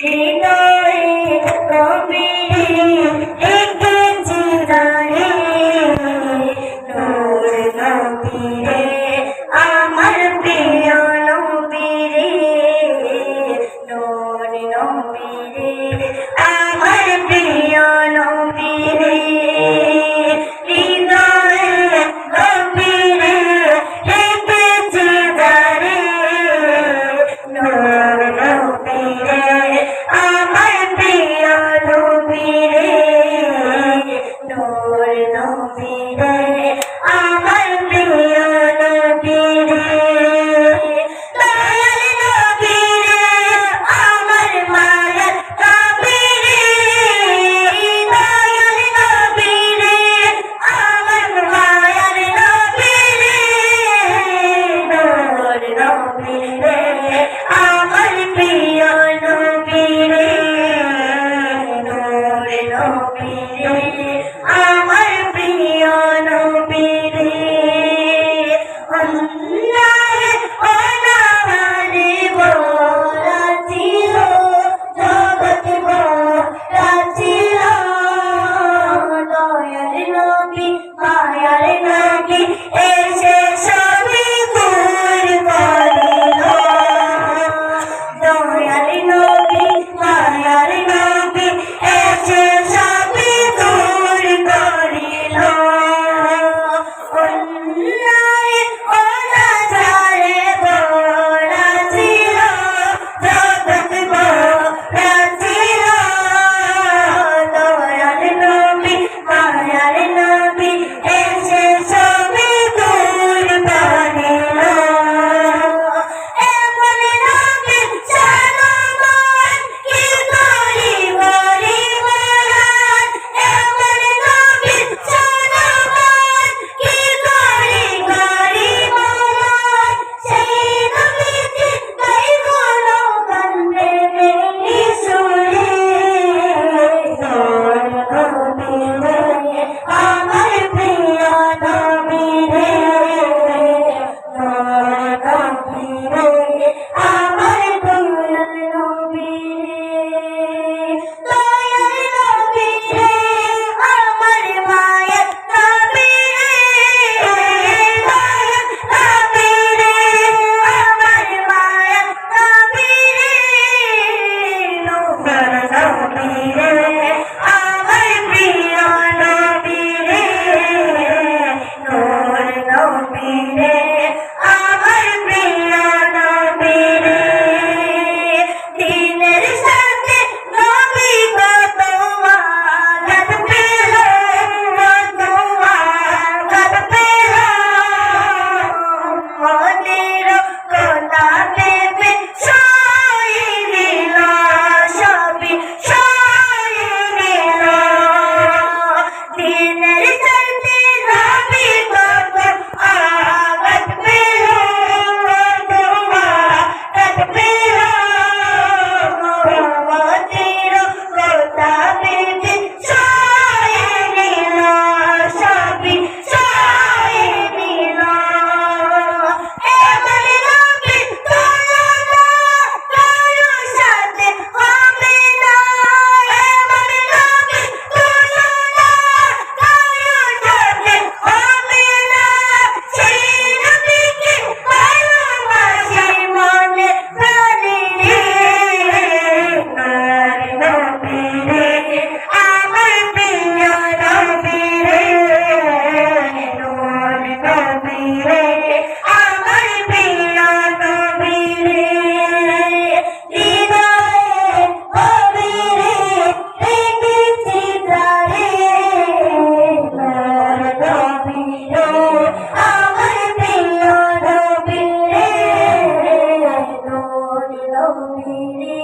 হৃদয়ে গভীরে এঁকেছি গানে নূর নবীরে আমার প্রিয় নবীরে নূর নবীরে আমার প্রিয় নবীরে হৃদয়ে গভীরে এঁকেছি গানে নূর নবীরে আমার প্রিয় নবীরে নূর নবীরে আমার প্রিয় নবীরে দয়াল নবীরে আমার মায়ার নবীরে দয়াল নবীরে আমার মায়ার নবীরে নূর নবীরে আমার প্রিয় নবীরে নূর নবীরে আমার প্রিয় নবীরে অন্যায় অনাহারে ভরা ছিল জগৎ ভরা ছিল দয়াল নবী মায়ার নবী এসে সবই দূর করিল দয়াল নবী মায়ার নবী এসে সবই দূর করিল অন্যায় অনাচারে ভরা ছিল জগৎ ভরা ছিল দয়াল নবী মায়ার নবী এসে সবই দূর করিল এমন নবী সালমান কি করিব রে মরান এমন নবী সালমান কি করিব রে মরান সেই নবীকে গাইব গান প্রেমে সুরে নূর নবীরে আমার প্রিয় নবীরে নূর নবীরে আমার প্রিয় নবীরে দয়াল নবীরে আমার মায়ের নবীরে দয়াল নবীরে আমার মায়ের নবীরে নূর নবীরে আমার প্রিয় নবীরে নূর নবীরে আমার প্রিয় নবীরে দিনের সাথে নবী কত আঘাত পেল কত আঘাত পেল মনের কথা ভেবে সয়ে দিল সবই সয়ে দিল দিনের সাথে নবী কত আঘাত পেল কত আঘাত পেল মনের কথা ভেবে সয়ে দিল সবই সয়ে দিল এমন নবীর তুলনা কারো সাথে হবে না এমন নবীর তুলনা কারো সাথে হবে না সেই নবীকে ভালোবাসি মনে প্রাণে নূর নবীরে আমার প্রিয় নবীরে নূর নবীরে আমার প্রিয় নবীরে হৃদয়ে গভীরে রেখেছি তারে নূর নবীরে আমার প্রিয় নবীরে নূর নবীরে